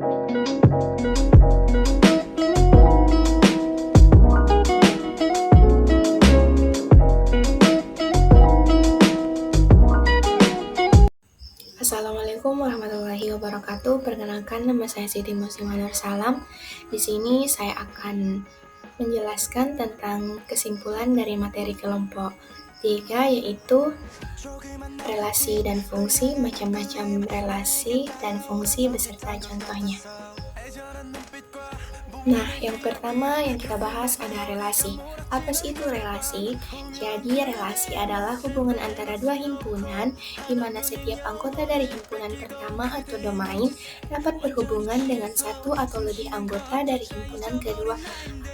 Assalamualaikum warahmatullahi wabarakatuh. Perkenalkan, nama saya Siti Muslimah Nur Salam. Di sini saya akan menjelaskan tentang kesimpulan dari materi kelompok 3, yaitu relasi dan fungsi, macam-macam relasi dan fungsi beserta contohnya. Nah, yang pertama yang kita bahas ada relasi. Apa sih itu relasi? Jadi, relasi adalah hubungan antara dua himpunan di mana setiap anggota dari himpunan pertama atau domain dapat berhubungan dengan satu atau lebih anggota dari himpunan kedua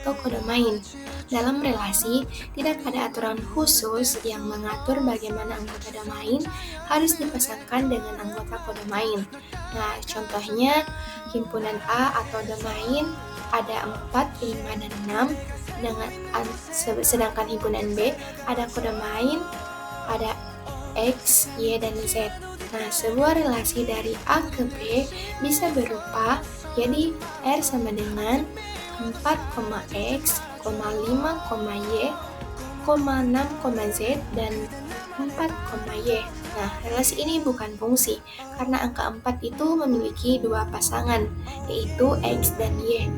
atau kodomain. Dalam relasi, tidak ada aturan khusus yang mengatur bagaimana anggota domain harus dipasangkan dengan anggota kodomain. Nah, contohnya himpunan A atau domain ada 4, 5, dan 6, sedangkan himpunan B ada kodomain, ada X, Y, dan Z. Nah, sebuah relasi dari A ke B bisa berupa, jadi R sama dengan 4,X, 5,Y, 6,Z, dan 4,Y. Nah, relasi ini bukan fungsi, karena angka 4 itu memiliki dua pasangan, yaitu X dan Y.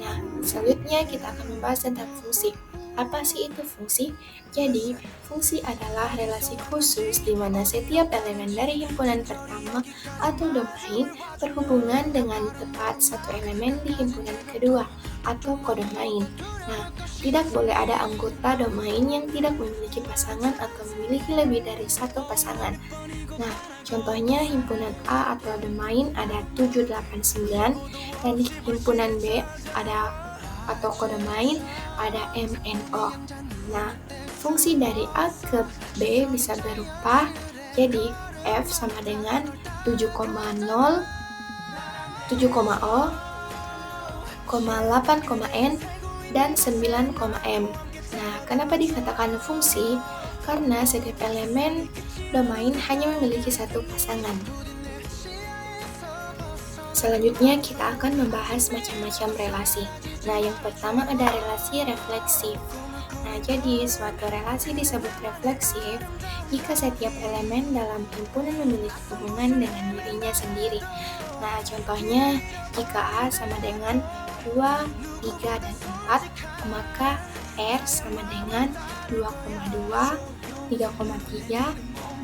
Nah, selanjutnya kita akan membahas tentang fungsi. Apa sih itu fungsi? Jadi, fungsi adalah relasi khusus di mana setiap elemen dari himpunan pertama atau domain berhubungan dengan tepat satu elemen di himpunan kedua atau kodomain. Nah, tidak boleh ada anggota domain yang tidak memiliki pasangan atau memiliki lebih dari satu pasangan. Nah, contohnya himpunan A atau domain ada 7, 8, 9, dan di himpunan B ada atau kodomain ada MNO. Nah, fungsi dari A ke B bisa berupa, jadi F sama dengan 7,0, 7,O, 8,N, dan 9,M. Nah, kenapa dikatakan fungsi? Karena setiap elemen domain hanya memiliki satu pasangan. Selanjutnya kita akan membahas macam-macam relasi. Nah, yang pertama ada relasi refleksif. Nah, jadi suatu relasi disebut refleksif jika setiap elemen dalam himpunan memiliki hubungan dengan dirinya sendiri. Nah, contohnya jika A sama dengan 2, 3, dan 4, maka R sama dengan 2,2, 3,3,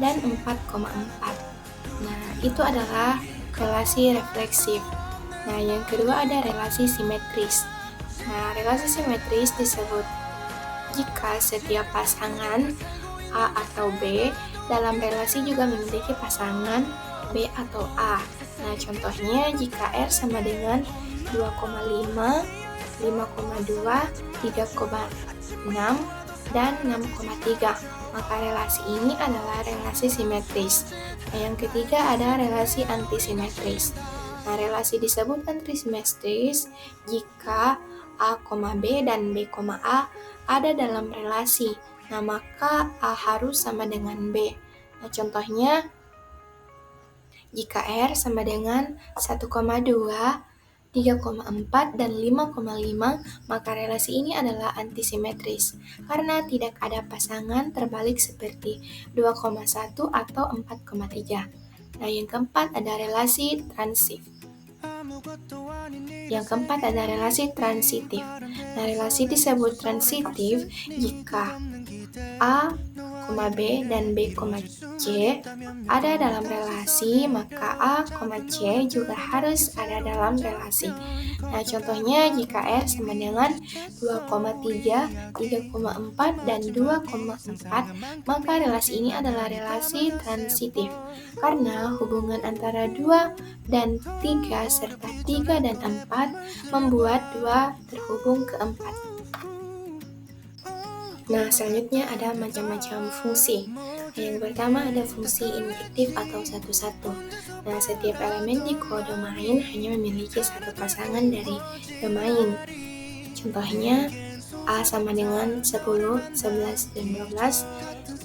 dan 4,4. Nah, itu adalah relasi refleksif. Nah, yang kedua ada relasi simetris. Nah, relasi simetris disebut jika setiap pasangan A atau B dalam relasi juga memiliki pasangan B atau A. Nah, contohnya jika R sama dengan 2,5, 5,2, 3,6, dan 6,3, maka relasi ini adalah relasi simetris. Nah, yang ketiga ada relasi antisimetris. Nah, relasi disebut antisimetris jika A, B dan B, A ada dalam relasi. Nah, maka A harus sama dengan B. Nah, contohnya jika R sama dengan 1,2, 3,4, dan 5,5, maka relasi ini adalah antisimetris karena tidak ada pasangan terbalik seperti 2,1 atau 4,3. Nah, yang keempat ada relasi transitif. Nah, relasi disebut transitif jika A, B, dan B, C ada dalam relasi, maka A, C juga harus ada dalam relasi. Nah, contohnya jika R sama dengan 2,3, 3,4, dan 2,4, maka relasi ini adalah relasi transitif karena hubungan antara 2 dan 3 serta 3 dan 4 membuat 2 terhubung ke 4. Nah, selanjutnya ada macam-macam fungsi. Yang pertama ada fungsi induktif atau satu-satu. Nah, setiap elemen di kodomain hanya memiliki satu pasangan dari domain. Contohnya A sama dengan 10, 11, dan 12,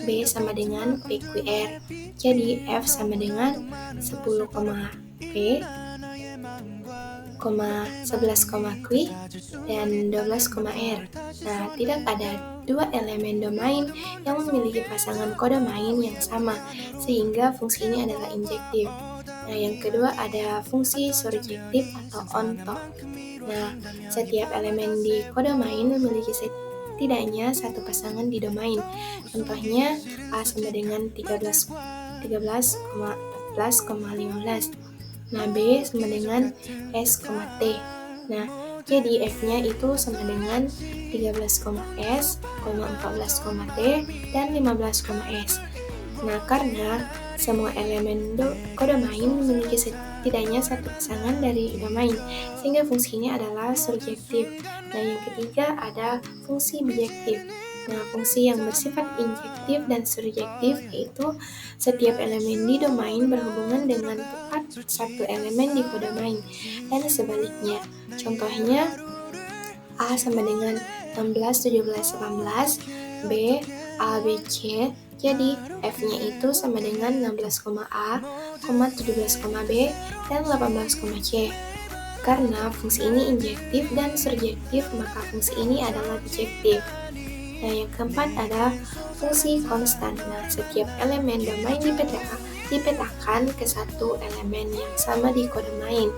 B sama dengan PQR. Jadi F sama dengan 10, B, 11, Q dan 12, R. Nah, tidak ada dua elemen domain yang memiliki pasangan kode main yang sama, sehingga fungsi ini adalah injektif. Nah, yang kedua ada fungsi surjektif atau on-top. Nah, setiap elemen di kode main memiliki setidaknya satu pasangan di domain. Contohnya, A sama dengan 13, 14,15. Nah, B sama dengan S, T. Nah, jadi F-nya itu sama dengan 13,S, 14,T, dan 15,S. Nah, karena semua elemen kode main memiliki setidaknya satu pasangan dari domain, sehingga fungsinya adalah surjektif. Nah, yang ketiga ada fungsi bijektif. Nah, fungsi yang bersifat injektif dan surjektif yaitu setiap elemen di domain berhubungan dengan tepat satu elemen di kode main, dan sebaliknya. Contohnya, A sama dengan 16, 17, 18, B, A, B, C. Jadi, F-nya itu sama dengan 16,A, 17,B, dan 18,C. Karena fungsi ini injektif dan surjektif, maka fungsi ini adalah bijektif. Nah, yang keempat ada fungsi konstan. Nah, setiap elemen domain dipetakan ke satu elemen yang sama di kode main.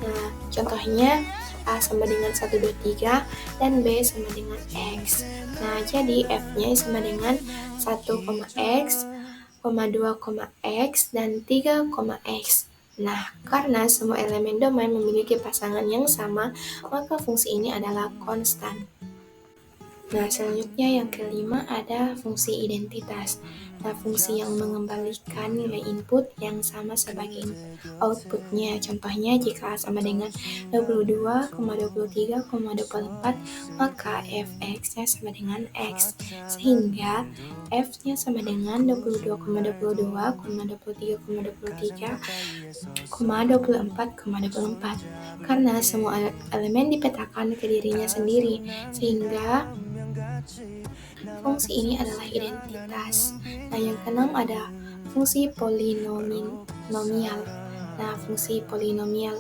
Nah, contohnya A sama dengan 1, 2, 3 dan B sama dengan X. Nah, jadi F-nya sama dengan 1,X, 2,X, dan 3,X. Nah, karena semua elemen domain memiliki pasangan yang sama, maka fungsi ini adalah konstan. Nah, selanjutnya yang kelima ada fungsi identitas. Nah, fungsi yang mengembalikan nilai input yang sama sebagai outputnya. Contohnya, jika A sama dengan 22,23,24, maka Fx-nya sama dengan X. Sehingga F-nya sama dengan 22,22,23,23,24,24. Karena semua elemen dipetakan ke dirinya sendiri, sehingga fungsi ini adalah identitas. Nah, yang keenam ada fungsi polinomial. Nah, fungsi polinomial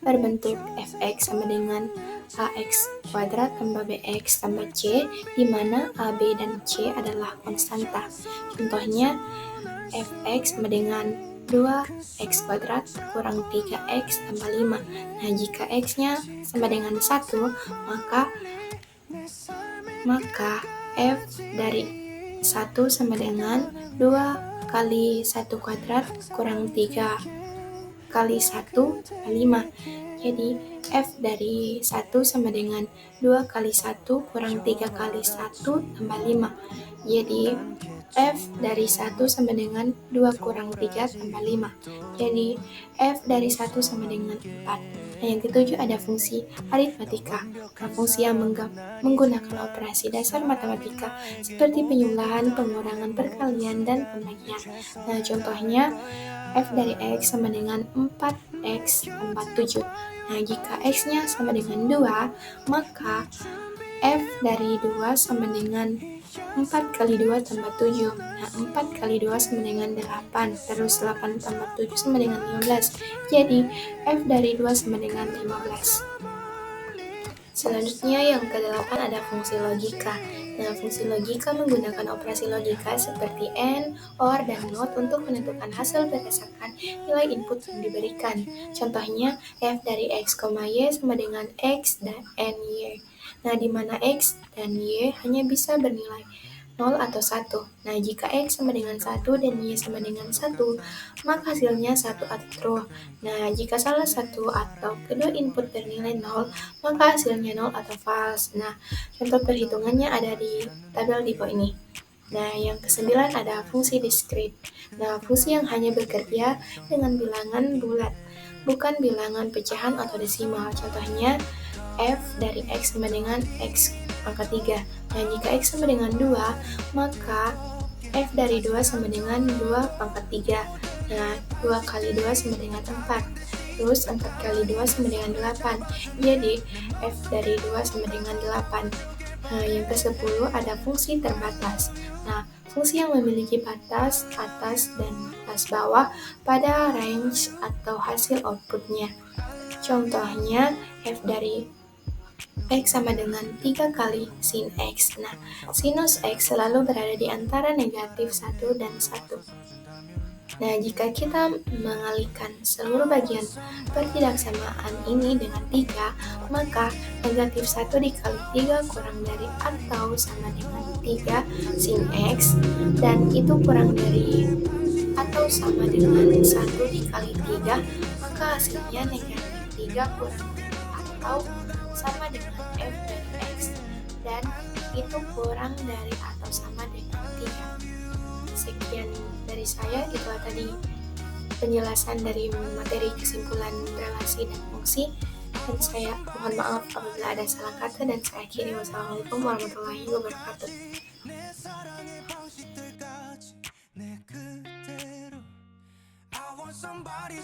berbentuk fx sama dengan ax kuadrat tambah bx tambah c, di mana a, b, dan c adalah konstanta. Contohnya, fx sama dengan 2x kuadrat kurang 3x tambah 5. Nah, jika x-nya sama dengan 1, maka f dari 1 sama dengan 2 kali 1 kuadrat kurang 3 kali 1 tambah 5. Jadi f dari 1 sama dengan 2 kali 1 kurang 3 kali 1 tambah 5. Jadi f dari 1 sama dengan 2 kurang 3 tambah 5. Jadi f dari 1 sama dengan 4. Nah, yang ketujuh ada fungsi aritmatika. Nah, fungsi yang menggunakan operasi dasar matematika seperti penyulahan, pengurangan, perkalian, dan pembagian. Nah, contohnya f dari x sama dengan 4x tambah 7. Nah, jika x-nya sama dengan 2, maka f dari 2 sama dengan 4 kali 2 tambah 7. Nah, 4 kali 2 sama dengan 8. Terus 8 tambah 7 sama dengan 15. Jadi, f dari 2 sama dengan 15. Selanjutnya yang ke-8 ada fungsi logika. Nah, fungsi logika menggunakan operasi logika seperti AND, OR, dan NOT untuk menentukan hasil berdasarkan nilai input yang diberikan. Contohnya, f dari x, y sama dengan x dan y. Nah, di mana x dan y hanya bisa bernilai 0 atau 1. Nah, jika x sama dengan 1 dan y sama dengan 1, maka hasilnya 1 atau true. Nah, jika salah satu atau kedua input bernilai 0, maka hasilnya 0 atau false. Nah, contoh perhitungannya ada di tabel di bawah ini. Nah, yang ke-9 ada fungsi diskrit. Nah, fungsi yang hanya bekerja dengan bilangan bulat, bukan bilangan pecahan atau desimal. Contohnya, f dari x sama dengan x pangkat 3. Nah, jika x sama dengan 2, maka f dari 2 sama dengan 2 pangkat 3. Nah, 2 kali 2 sama dengan 4. Terus 4 kali 2 sama dengan 8. Jadi, f dari 2 sama dengan 8. Nah, yang ke-10 ada fungsi terbatas. Nah, fungsi yang memiliki batas atas dan batas bawah pada range atau hasil outputnya. Contohnya, f dari X sama dengan 3 kali sin X. Nah, sinus X selalu berada di antara negatif 1 dan 1. Nah, jika kita mengalihkan seluruh bagian pertidaksamaan ini dengan 3, maka negatif 1 dikali 3 kurang dari atau sama dengan 3 sin X, dan itu kurang dari atau sama dengan 1 dikali 3, maka hasilnya negatif 3 kurang dari atau sama dengan f dari X, dan itu kurang dari atau sama dengan 3. Sekian dari saya, itulah tadi penjelasan dari materi kesimpulan relasi dan fungsi, dan saya mohon maaf apabila ada salah kata, dan saya akhiri. Wassalamualaikum warahmatullahi wabarakatuh. somebody